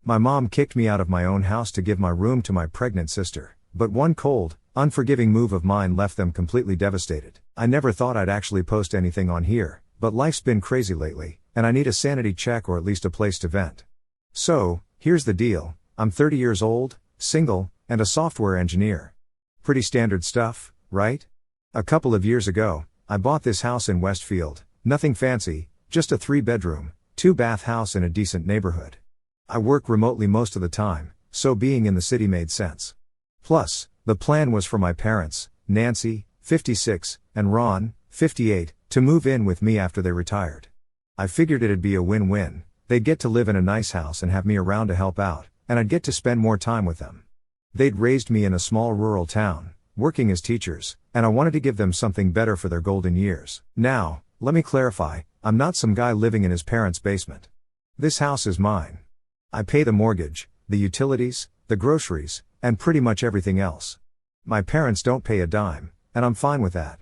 My mom kicked me out of my own house to give my room to my pregnant sister, but one cold, unforgiving move of mine left them completely devastated. I never thought I'd actually post anything on here, but life's been crazy lately, and I need a sanity check or at least a place to vent. So, here's the deal. I'm 30 years old, single, and a software engineer. Pretty standard stuff, right? A couple of years ago, I bought this house in Westfield, nothing fancy, just a 3-bedroom, 2-bath house in a decent neighborhood. I work remotely most of the time, so being in the city made sense. Plus, the plan was for my parents, Nancy, 56, and Ron, 58, to move in with me after they retired. I figured it'd be a win-win. They'd get to live in a nice house and have me around to help out, and I'd get to spend more time with them. They'd raised me in a small rural town, working as teachers, and I wanted to give them something better for their golden years. Now, let me clarify, I'm not some guy living in his parents' basement. This house is mine. I pay the mortgage, the utilities, the groceries, and pretty much everything else. My parents don't pay a dime, and I'm fine with that.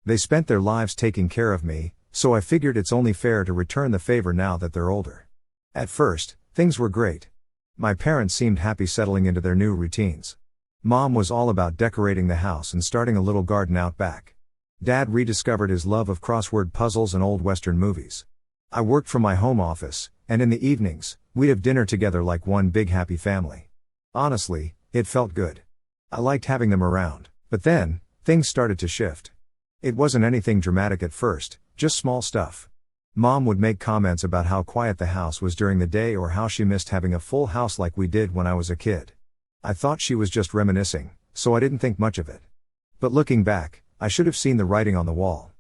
They spent their lives taking care of me, so I figured it's only fair to return the favor now that they're older. At first, things were great. My parents seemed happy settling into their new routines. Mom was all about decorating the house and starting a little garden out back. Dad rediscovered his love of crossword puzzles and old Western movies. I worked from my home office, and in the evenings, we'd have dinner together like one big happy family. Honestly, it felt good. I liked having them around, but then, things started to shift. It wasn't anything dramatic at first, just small stuff. Mom would make comments about how quiet the house was during the day or how she missed having a full house like we did when I was a kid. I thought she was just reminiscing, so I didn't think much of it. But looking back, I should have seen the writing on the wall.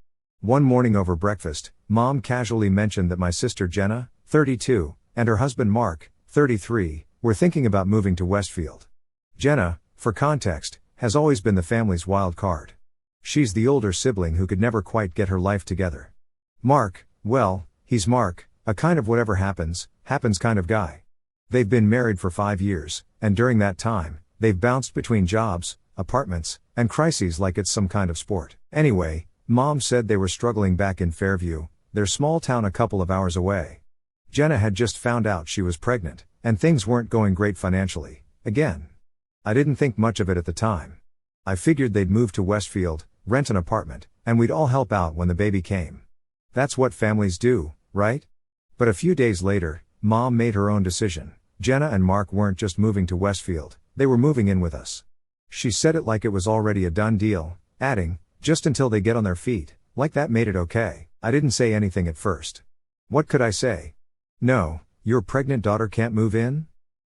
One morning over breakfast, Mom casually mentioned that my sister Jenna, 32, and her husband Mark, 33, were thinking about moving to Westfield. Jenna, for context, has always been the family's wild card. She's the older sibling who could never quite get her life together. Mark, well, he's Mark, a kind of whatever happens kind of guy. They've been married for 5 years, and during that time, they've bounced between jobs, apartments, and crises like it's some kind of sport. Anyway, Mom said they were struggling back in Fairview, their small town a couple of hours away. Jenna had just found out she was pregnant, and things weren't going great financially, again. I didn't think much of it at the time. I figured they'd move to Westfield, rent an apartment, and we'd all help out when the baby came. That's what families do, right? But a few days later, Mom made her own decision. Jenna and Mark weren't just moving to Westfield, they were moving in with us. She said it like it was already a done deal, adding, just until they get on their feet, like that made it okay. I didn't say anything at first. What could I say? No, your pregnant daughter can't move in?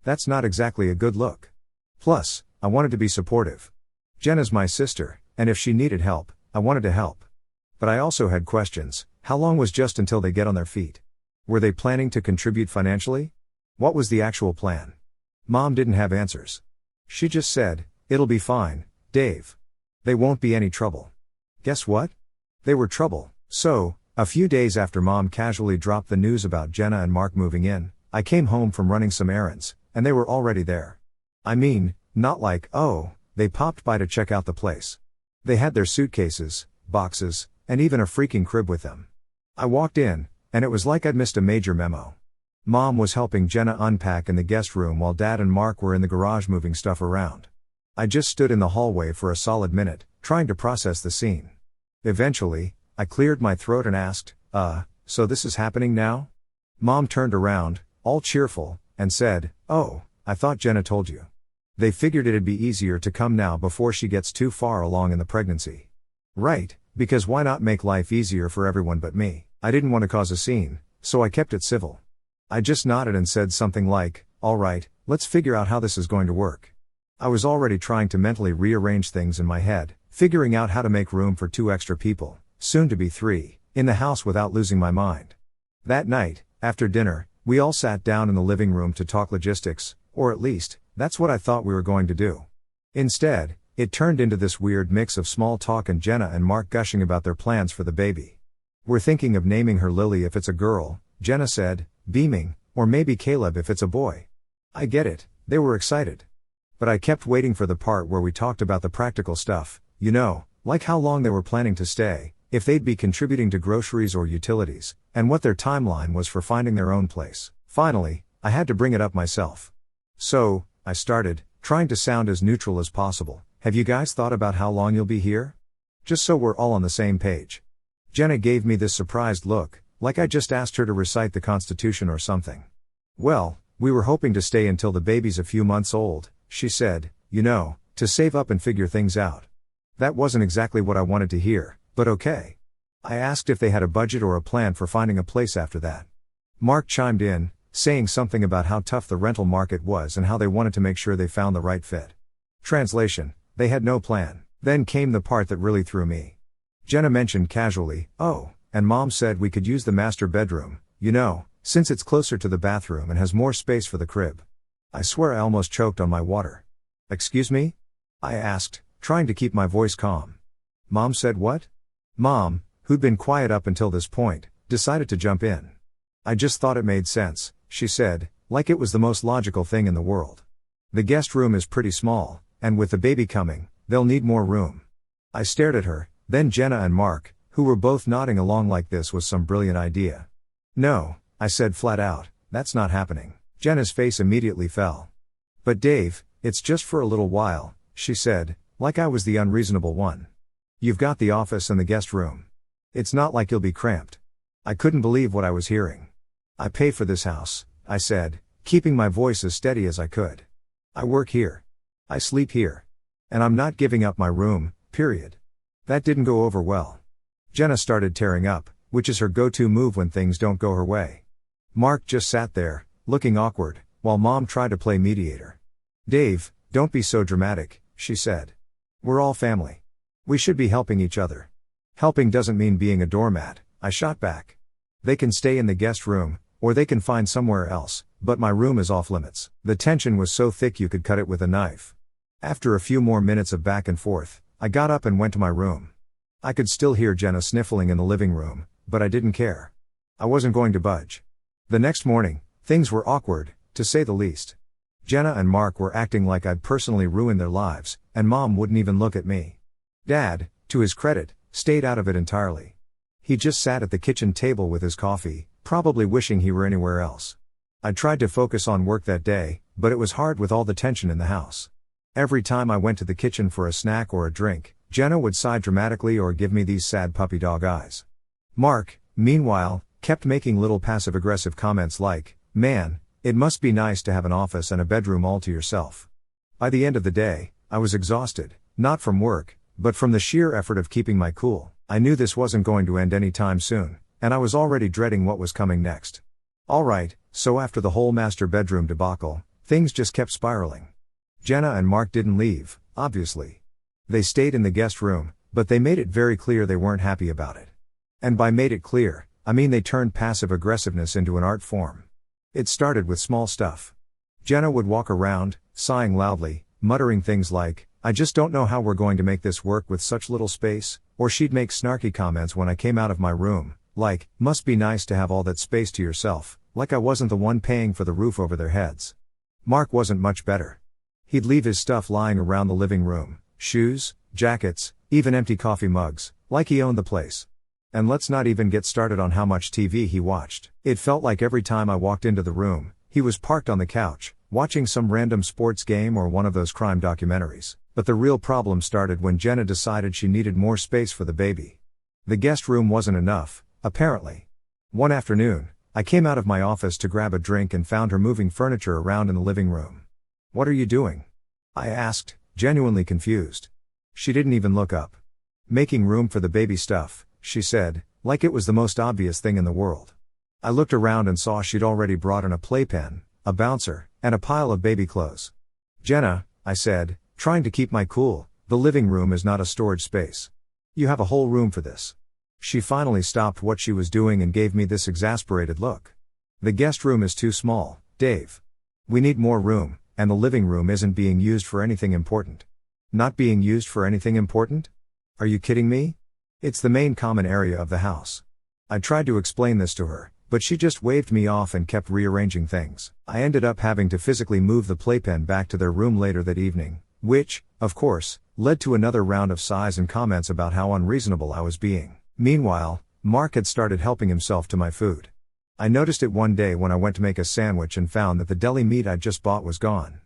That's not exactly a good look. Plus, I wanted to be supportive. Jenna's my sister, and if she needed help, I wanted to help. But I also had questions. How long was just until they get on their feet? Were they planning to contribute financially? What was the actual plan? Mom didn't have answers. She just said, "It'll be fine, Dave. They won't be any trouble." Guess what? They were trouble. So, a few days after Mom casually dropped the news about Jenna and Mark moving in, I came home from running some errands, and they were already there. I mean, not like, oh, they popped by to check out the place. They had their suitcases, boxes, and even a freaking crib with them. I walked in, and it was like I'd missed a major memo. Mom was helping Jenna unpack in the guest room while Dad and Mark were in the garage moving stuff around. I just stood in the hallway for a solid minute, trying to process the scene. Eventually, I cleared my throat and asked, so this is happening now? Mom turned around, all cheerful, and said, "Oh, I thought Jenna told you. They figured it'd be easier to come now before she gets too far along in the pregnancy." Right, because why not make life easier for everyone but me? I didn't want to cause a scene, so I kept it civil. I just nodded and said something like, "All right, let's figure out how this is going to work." I was already trying to mentally rearrange things in my head, figuring out how to make room for 2 extra people, soon to be 3, in the house without losing my mind. That night, after dinner, we all sat down in the living room to talk logistics, or at least, that's what I thought we were going to do. Instead, it turned into this weird mix of small talk and Jenna and Mark gushing about their plans for the baby. "We're thinking of naming her Lily if it's a girl," Jenna said, beaming, "or maybe Caleb if it's a boy." I get it, they were excited. But I kept waiting for the part where we talked about the practical stuff, like how long they were planning to stay, if they'd be contributing to groceries or utilities, and what their timeline was for finding their own place. Finally, I had to bring it up myself. So, I started, trying to sound as neutral as possible. Have you guys thought about how long you'll be here? Just so we're all on the same page. Jenna gave me this surprised look, like I just asked her to recite the Constitution or something. Well, we were hoping to stay until the baby's a few months old, she said, to save up and figure things out. That wasn't exactly what I wanted to hear, but okay. I asked if they had a budget or a plan for finding a place after that. Mark chimed in, saying something about how tough the rental market was and how they wanted to make sure they found the right fit. Translation: they had no plan. Then came the part that really threw me. Jenna mentioned casually, "Oh, and Mom said we could use the master bedroom, since it's closer to the bathroom and has more space for the crib." I swear I almost choked on my water. "Excuse me?" I asked, trying to keep my voice calm. "Mom said what?" Mom, who'd been quiet up until this point, decided to jump in. "I just thought it made sense," she said, like it was the most logical thing in the world. "The guest room is pretty small, and with the baby coming, they'll need more room." I stared at her, then Jenna and Mark, who were both nodding along like this was some brilliant idea. "No," I said flat out, "that's not happening." Jenna's face immediately fell. "But Dave, it's just for a little while," she said, like I was the unreasonable one. "You've got the office and the guest room. It's not like you'll be cramped." I couldn't believe what I was hearing. "I pay for this house," I said, keeping my voice as steady as I could. "I work here. I sleep here. And I'm not giving up my room, period." That didn't go over well. Jenna started tearing up, which is her go-to move when things don't go her way. Mark just sat there, looking awkward, while Mom tried to play mediator. "Dave, don't be so dramatic," she said. "We're all family. We should be helping each other." "Helping doesn't mean being a doormat," I shot back. "They can stay in the guest room, or they can find somewhere else, but my room is off limits." The tension was so thick you could cut it with a knife. After a few more minutes of back and forth, I got up and went to my room. I could still hear Jenna sniffling in the living room, but I didn't care. I wasn't going to budge. The next morning, things were awkward, to say the least. Jenna and Mark were acting like I'd personally ruined their lives, and Mom wouldn't even look at me. Dad, to his credit, stayed out of it entirely. He just sat at the kitchen table with his coffee, probably wishing he were anywhere else. I tried to focus on work that day, but it was hard with all the tension in the house. Every time I went to the kitchen for a snack or a drink, Jenna would sigh dramatically or give me these sad puppy dog eyes. Mark, meanwhile, kept making little passive-aggressive comments like, "Man, it must be nice to have an office and a bedroom all to yourself." By the end of the day, I was exhausted, not from work, but from the sheer effort of keeping my cool. I knew this wasn't going to end anytime soon, and I was already dreading what was coming next. Alright, so after the whole master bedroom debacle, things just kept spiraling. Jenna and Mark didn't leave, obviously. They stayed in the guest room, but they made it very clear they weren't happy about it. And by made it clear, I mean they turned passive aggressiveness into an art form. It started with small stuff. Jenna would walk around, sighing loudly, muttering things like, "I just don't know how we're going to make this work with such little space," or she'd make snarky comments when I came out of my room, like, "Must be nice to have all that space to yourself," like I wasn't the one paying for the roof over their heads. Mark wasn't much better. He'd leave his stuff lying around the living room, shoes, jackets, even empty coffee mugs, like he owned the place. And let's not even get started on how much TV he watched. It felt like every time I walked into the room, he was parked on the couch, watching some random sports game or one of those crime documentaries. But the real problem started when Jenna decided she needed more space for the baby. The guest room wasn't enough, apparently. One afternoon, I came out of my office to grab a drink and found her moving furniture around in the living room. "What are you doing?" I asked, genuinely confused. She didn't even look up. "Making room for the baby stuff," she said, like it was the most obvious thing in the world. I looked around and saw she'd already brought in a playpen, a bouncer, and a pile of baby clothes. "Jenna," I said, trying to keep my cool, "the living room is not a storage space. You have a whole room for this." She finally stopped what she was doing and gave me this exasperated look. "The guest room is too small, Dave. We need more room, and the living room isn't being used for anything important." "Not being used for anything important? Are you kidding me? It's the main common area of the house." I tried to explain this to her, but she just waved me off and kept rearranging things. I ended up having to physically move the playpen back to their room later that evening, which, of course, led to another round of sighs and comments about how unreasonable I was being. Meanwhile, Mark had started helping himself to my food. I noticed it one day when I went to make a sandwich and found that the deli meat I'd just bought was gone.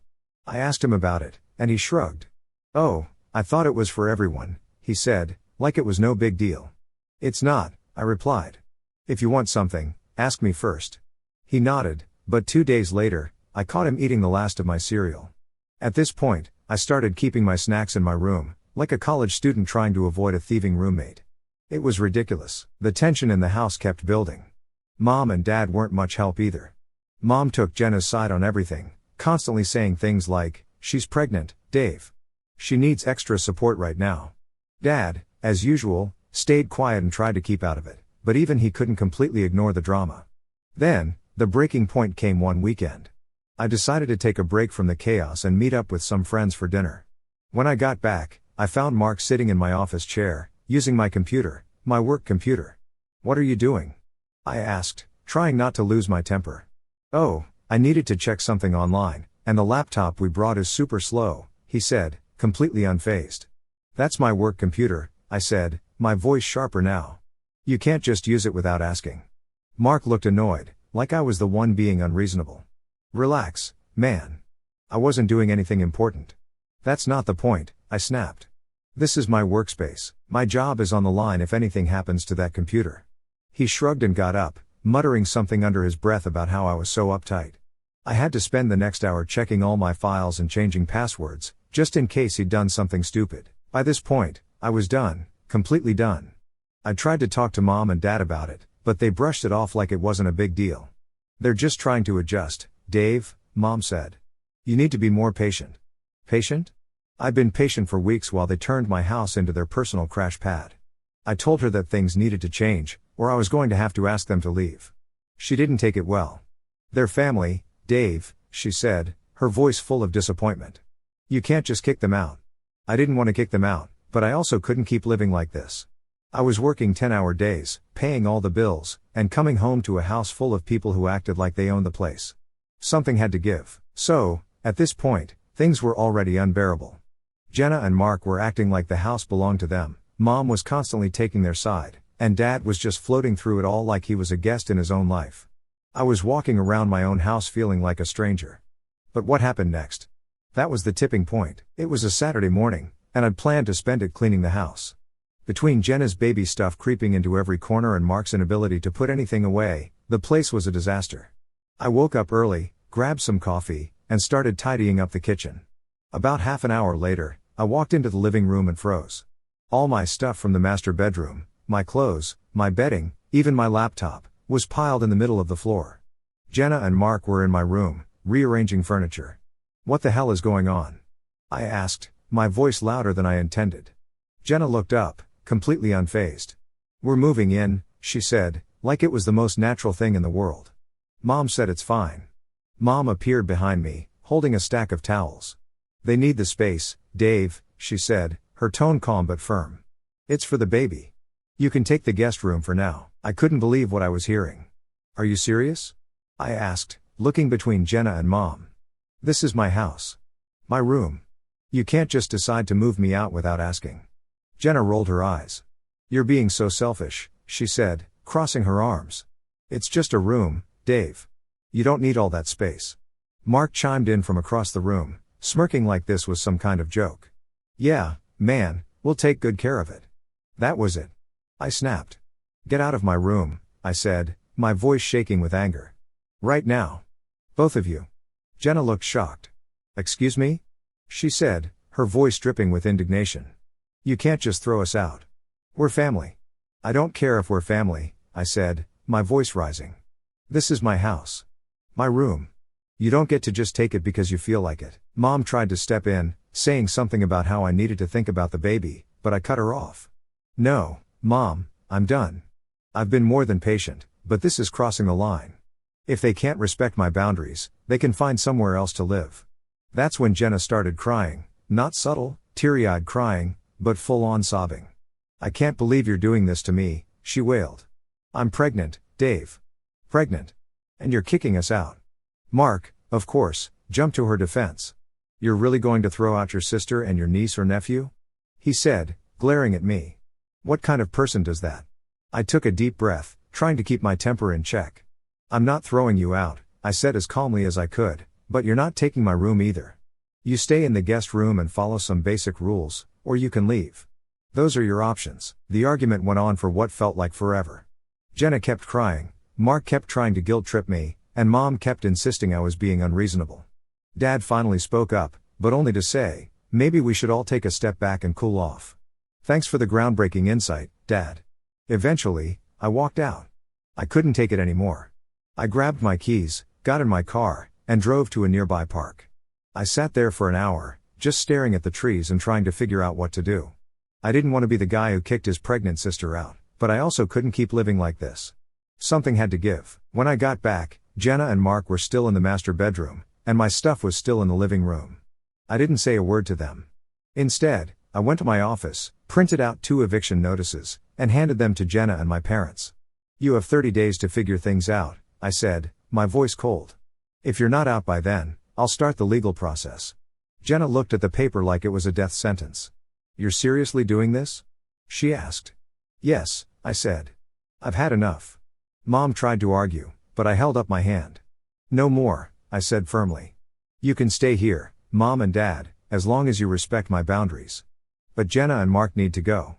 I asked him about it, and he shrugged. "Oh, I thought it was for everyone," he said, like it was no big deal. "It's not," I replied. "If you want something, ask me first." He nodded, but 2 days later, I caught him eating the last of my cereal. At this point, I started keeping my snacks in my room, like a college student trying to avoid a thieving roommate. It was ridiculous. The tension in the house kept building. Mom and Dad weren't much help either. Mom took Jenna's side on everything, constantly saying things like, "She's pregnant, Dave. She needs extra support right now." Dad, as usual, stayed quiet and tried to keep out of it, but even he couldn't completely ignore the drama. Then, the breaking point came one weekend. I decided to take a break from the chaos and meet up with some friends for dinner. When I got back, I found Mark sitting in my office chair, using my computer, my work computer. "What are you doing?" I asked, trying not to lose my temper. "Oh, I needed to check something online, and the laptop we brought is super slow," he said, completely unfazed. "That's my work computer," I said, my voice sharper now. "You can't just use it without asking." Mark looked annoyed, like I was the one being unreasonable. "Relax, man. I wasn't doing anything important." "That's not the point," I snapped. "This is my workspace. My job is on the line if anything happens to that computer." He shrugged and got up, muttering something under his breath about how I was so uptight. I had to spend the next hour checking all my files and changing passwords, just in case he'd done something stupid. By this point, I was done, completely done. I tried to talk to Mom and Dad about it, but they brushed it off like it wasn't a big deal. "They're just trying to adjust, Dave," Mom said. "You need to be more patient." Patient? I'd been patient for weeks while they turned my house into their personal crash pad. I told her that things needed to change, or I was going to have to ask them to leave. She didn't take it well. "They're family, Dave," she said, her voice full of disappointment. "You can't just kick them out." I didn't want to kick them out, but I also couldn't keep living like this. I was working 10-hour days, paying all the bills, and coming home to a house full of people who acted like they owned the place. Something had to give. So, at this point, things were already unbearable. Jenna and Mark were acting like the house belonged to them, Mom was constantly taking their side, and Dad was just floating through it all like he was a guest in his own life. I was walking around my own house feeling like a stranger. But what happened next? That was the tipping point. It was a Saturday morning, and I'd planned to spend it cleaning the house. Between Jenna's baby stuff creeping into every corner and Mark's inability to put anything away, the place was a disaster. I woke up early, grabbed some coffee, and started tidying up the kitchen. About half an hour later, I walked into the living room and froze. All my stuff from the master bedroom, my clothes, my bedding, even my laptop, was piled in the middle of the floor. Jenna and Mark were in my room, rearranging furniture. "What the hell is going on?" I asked, my voice louder than I intended. Jenna looked up, completely unfazed. "We're moving in," she said, like it was the most natural thing in the world. Mom said it's fine. Mom appeared behind me, holding a stack of towels. "They need the space, Dave," she said, her tone calm but firm. "It's for the baby. You can take the guest room for now." I couldn't believe what I was hearing. "Are you serious?" I asked, looking between Jenna and Mom. "This is my house. My room. You can't just decide to move me out without asking." Jenna rolled her eyes. "You're being so selfish," she said, crossing her arms. "It's just a room, Dave. You don't need all that space." Mark chimed in from across the room, smirking like this was some kind of joke. "Yeah, man, we'll take good care of it." That was it. I snapped. "Get out of my room," I said, my voice shaking with anger. "Right now. Both of you." Jenna looked shocked. "Excuse me?" she said, her voice dripping with indignation. "You can't just throw us out. We're family." "I don't care if we're family," I said, my voice rising. "This is my house. My room. You don't get to just take it because you feel like it." Mom tried to step in, saying something about how I needed to think about the baby, but I cut her off. "No, Mom, I'm done. I've been more than patient, but this is crossing the line. If they can't respect my boundaries, they can find somewhere else to live." That's when Jenna started crying, not subtle, teary-eyed crying, but full-on sobbing. "I can't believe you're doing this to me," she wailed. "I'm pregnant, Dave. Pregnant. And you're kicking us out." Mark, of course, jumped to her defense. "You're really going to throw out your sister and your niece or nephew?" he said, glaring at me. "What kind of person does that?" I took a deep breath, trying to keep my temper in check. "I'm not throwing you out," I said as calmly as I could, "but you're not taking my room either. You stay in the guest room and follow some basic rules, or you can leave. Those are your options." The argument went on for what felt like forever. Jenna kept crying, Mark kept trying to guilt trip me, and Mom kept insisting I was being unreasonable. Dad finally spoke up, but only to say, "Maybe we should all take a step back and cool off. Thanks for the groundbreaking insight, Dad." Eventually, I walked out. I couldn't take it anymore. I grabbed my keys, got in my car, and drove to a nearby park. I sat there for an hour, just staring at the trees and trying to figure out what to do. I didn't want to be the guy who kicked his pregnant sister out, but I also couldn't keep living like this. Something had to give. When I got back, Jenna and Mark were still in the master bedroom, and my stuff was still in the living room. I didn't say a word to them. Instead, I went to my office, printed out 2 eviction notices, and handed them to Jenna and my parents. "You have 30 days to figure things out," I said, my voice cold. "If you're not out by then, I'll start the legal process." Jenna looked at the paper like it was a death sentence. "You're seriously doing this?" she asked. "Yes," I said. "I've had enough." Mom tried to argue, but I held up my hand. "No more," I said firmly. "You can stay here, Mom and Dad, as long as you respect my boundaries. But Jenna and Mark need to go.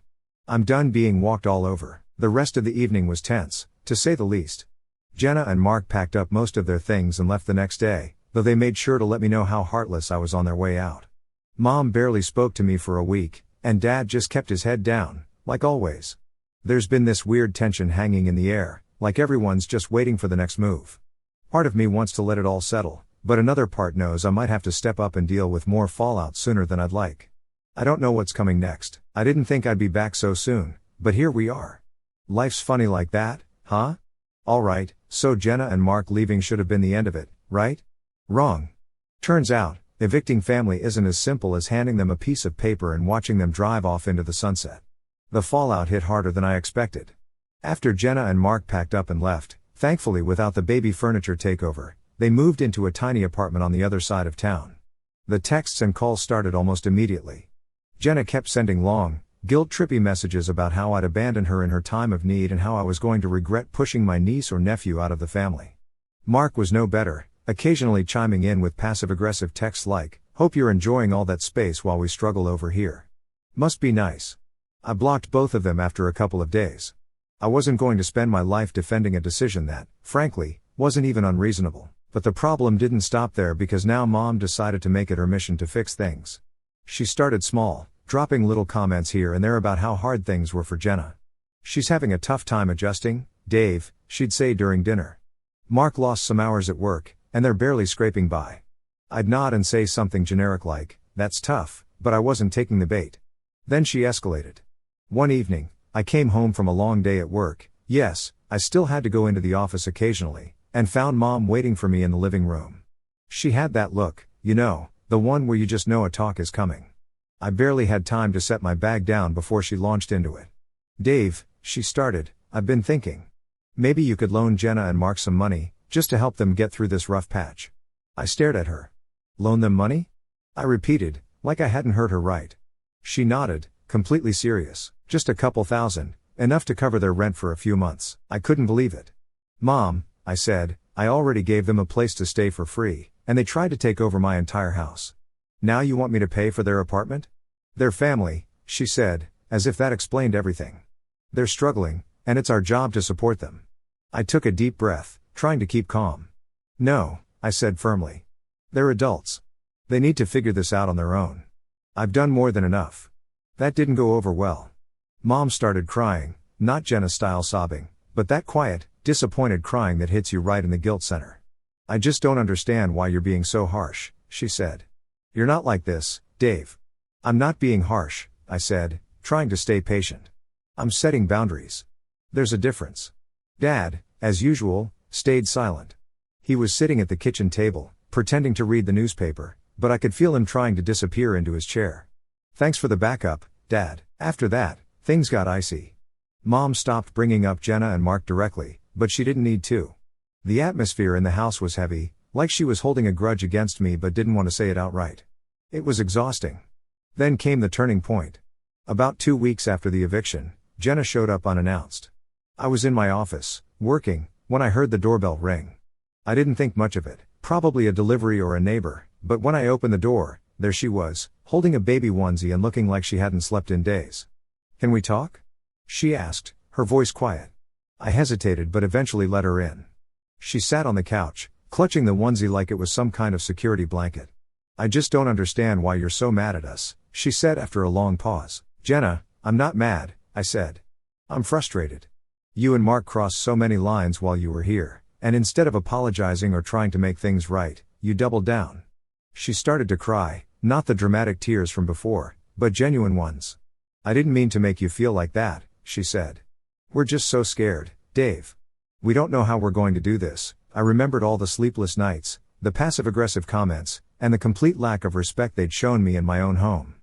I'm done being walked all over." The rest of the evening was tense, to say the least. Jenna and Mark packed up most of their things and left the next day, though they made sure to let me know how heartless I was on their way out. Mom barely spoke to me for a week, and Dad just kept his head down, like always. There's been this weird tension hanging in the air, like everyone's just waiting for the next move. Part of me wants to let it all settle, but another part knows I might have to step up and deal with more fallout sooner than I'd like. I don't know what's coming next. I didn't think I'd be back so soon, but here we are. Life's funny like that, huh? Alright, so Jenna and Mark leaving should have been the end of it, right? Wrong. Turns out, evicting family isn't as simple as handing them a piece of paper and watching them drive off into the sunset. The fallout hit harder than I expected. After Jenna and Mark packed up and left, thankfully without the baby furniture takeover, they moved into a tiny apartment on the other side of town. The texts and calls started almost immediately. Jenna kept sending long, guilt-trippy messages about how I'd abandoned her in her time of need and how I was going to regret pushing my niece or nephew out of the family. Mark was no better, occasionally chiming in with passive-aggressive texts like, "Hope you're enjoying all that space while we struggle over here. Must be nice." I blocked both of them after a couple of days. I wasn't going to spend my life defending a decision that, frankly, wasn't even unreasonable. But the problem didn't stop there because now Mom decided to make it her mission to fix things. She started small, dropping little comments here and there about how hard things were for Jenna. "She's having a tough time adjusting, Dave," she'd say during dinner. "Mark lost some hours at work, and they're barely scraping by." I'd nod and say something generic like, "That's tough," but I wasn't taking the bait. Then she escalated. One evening, I came home from a long day at work, yes, I still had to go into the office occasionally, and found Mom waiting for me in the living room. She had that look, you know, the one where you just know a talk is coming. I barely had time to set my bag down before she launched into it. "Dave," she started, "I've been thinking. Maybe you could loan Jenna and Mark some money, just to help them get through this rough patch." I stared at her. "Loan them money?" I repeated, like I hadn't heard her right. She nodded, completely serious. "Just a couple thousand, enough to cover their rent for a few months." I couldn't believe it. "Mom," I said, "I already gave them a place to stay for free, and they tried to take over my entire house. Now you want me to pay for their apartment?" "Their family," she said, as if that explained everything. "They're struggling, and it's our job to support them." I took a deep breath, trying to keep calm. "No," I said firmly. "They're adults. They need to figure this out on their own. I've done more than enough." That didn't go over well. Mom started crying, not Jenna-style sobbing, but that quiet, disappointed crying that hits you right in the guilt center. "I just don't understand why you're being so harsh," she said. "You're not like this, Dave." "I'm not being harsh," I said, trying to stay patient. "I'm setting boundaries. There's a difference." Dad, as usual, stayed silent. He was sitting at the kitchen table, pretending to read the newspaper, but I could feel him trying to disappear into his chair. "Thanks for the backup, Dad." After that, things got icy. Mom stopped bringing up Jenna and Mark directly, but she didn't need to. The atmosphere in the house was heavy, like she was holding a grudge against me but didn't want to say it outright. It was exhausting. Then came the turning point. About 2 weeks after the eviction, Jenna showed up unannounced. I was in my office, working, when I heard the doorbell ring. I didn't think much of it, probably a delivery or a neighbor, but when I opened the door, there she was, holding a baby onesie and looking like she hadn't slept in days. "Can we talk?" she asked, her voice quiet. I hesitated but eventually let her in. She sat on the couch, clutching the onesie like it was some kind of security blanket. "I just don't understand why you're so mad at us," she said after a long pause. "Jenna, I'm not mad," I said. "I'm frustrated. You and Mark crossed so many lines while you were here, and instead of apologizing or trying to make things right, you doubled down." She started to cry, not the dramatic tears from before, but genuine ones. "I didn't mean to make you feel like that," she said. "We're just so scared, Dave. We don't know how we're going to do this." I remembered all the sleepless nights, the passive-aggressive comments, and the complete lack of respect they'd shown me in my own home.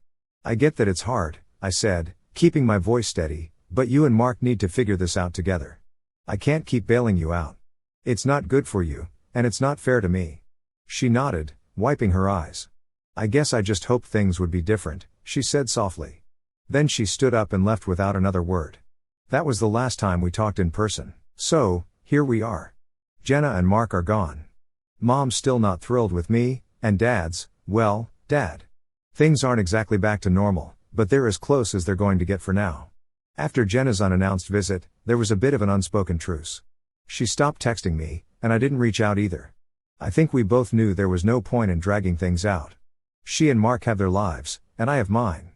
"I get that it's hard," I said, keeping my voice steady, "but you and Mark need to figure this out together. I can't keep bailing you out. It's not good for you, and it's not fair to me." She nodded, wiping her eyes. "I guess I just hoped things would be different," she said softly. Then she stood up and left without another word. That was the last time we talked in person. So, here we are. Jenna and Mark are gone. Mom's still not thrilled with me, and Dad's, well, Dad. Things aren't exactly back to normal, but they're as close as they're going to get for now. After Jenna's unannounced visit, there was a bit of an unspoken truce. She stopped texting me, and I didn't reach out either. I think we both knew there was no point in dragging things out. She and Mark have their lives, and I have mine.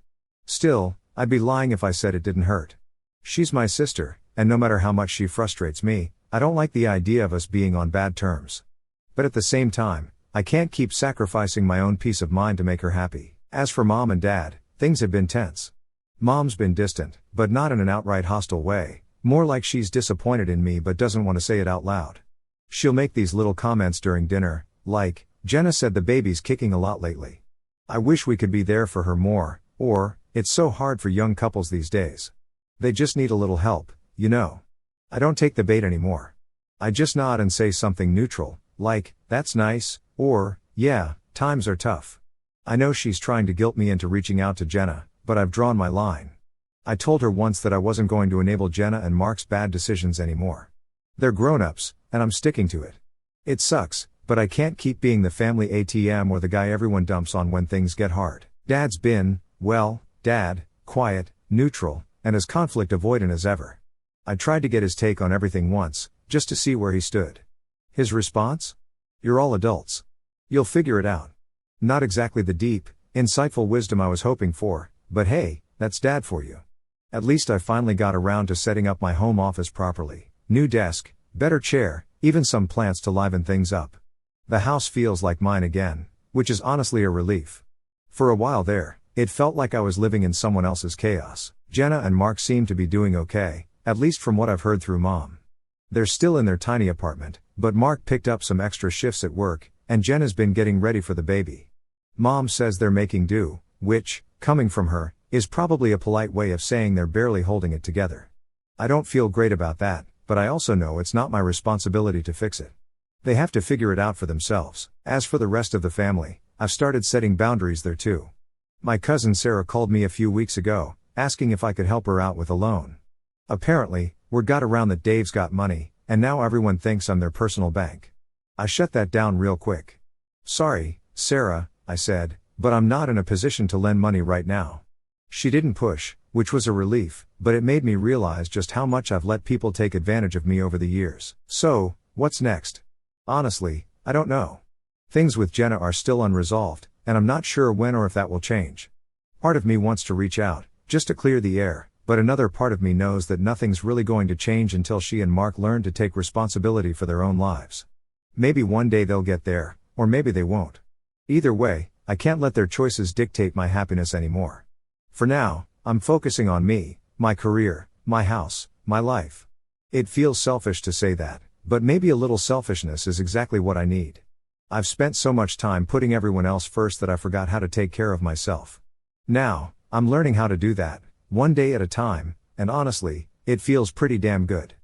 Still, I'd be lying if I said it didn't hurt. She's my sister, and no matter how much she frustrates me, I don't like the idea of us being on bad terms. But at the same time, I can't keep sacrificing my own peace of mind to make her happy. As for Mom and Dad, things have been tense. Mom's been distant, but not in an outright hostile way, more like she's disappointed in me but doesn't want to say it out loud. She'll make these little comments during dinner, like, "Jenna said the baby's kicking a lot lately. I wish we could be there for her more," or, "It's so hard for young couples these days. They just need a little help, you know." I don't take the bait anymore. I just nod and say something neutral, like, "That's nice," or, "Yeah, times are tough." I know she's trying to guilt me into reaching out to Jenna, but I've drawn my line. I told her once that I wasn't going to enable Jenna and Mark's bad decisions anymore. They're grown-ups, and I'm sticking to it. It sucks, but I can't keep being the family ATM or the guy everyone dumps on when things get hard. Dad's been, well, Dad, quiet, neutral, and as conflict avoidant as ever. I tried to get his take on everything once, just to see where he stood. His response? "You're all adults. You'll figure it out." Not exactly the deep, insightful wisdom I was hoping for, but hey, that's Dad for you. At least I finally got around to setting up my home office properly. New desk, better chair, even some plants to liven things up. The house feels like mine again, which is honestly a relief. For a while there, it felt like I was living in someone else's chaos. Jenna and Mark seem to be doing okay, at least from what I've heard through Mom. They're still in their tiny apartment, but Mark picked up some extra shifts at work, and Jenna's been getting ready for the baby. Mom says they're making do, which, coming from her, is probably a polite way of saying they're barely holding it together. I don't feel great about that, but I also know it's not my responsibility to fix it. They have to figure it out for themselves. As for the rest of the family, I've started setting boundaries there too. My cousin Sarah called me a few weeks ago, asking if I could help her out with a loan. Apparently, word got around that Dave's got money, and now everyone thinks I'm their personal bank. I shut that down real quick. "Sorry, Sarah," I said, "but I'm not in a position to lend money right now." She didn't push, which was a relief, but it made me realize just how much I've let people take advantage of me over the years. So, what's next? Honestly, I don't know. Things with Jenna are still unresolved, and I'm not sure when or if that will change. Part of me wants to reach out, just to clear the air, but another part of me knows that nothing's really going to change until she and Mark learn to take responsibility for their own lives. Maybe one day they'll get there, or maybe they won't. Either way, I can't let their choices dictate my happiness anymore. For now, I'm focusing on me, my career, my house, my life. It feels selfish to say that, but maybe a little selfishness is exactly what I need. I've spent so much time putting everyone else first that I forgot how to take care of myself. Now, I'm learning how to do that, one day at a time, and honestly, it feels pretty damn good.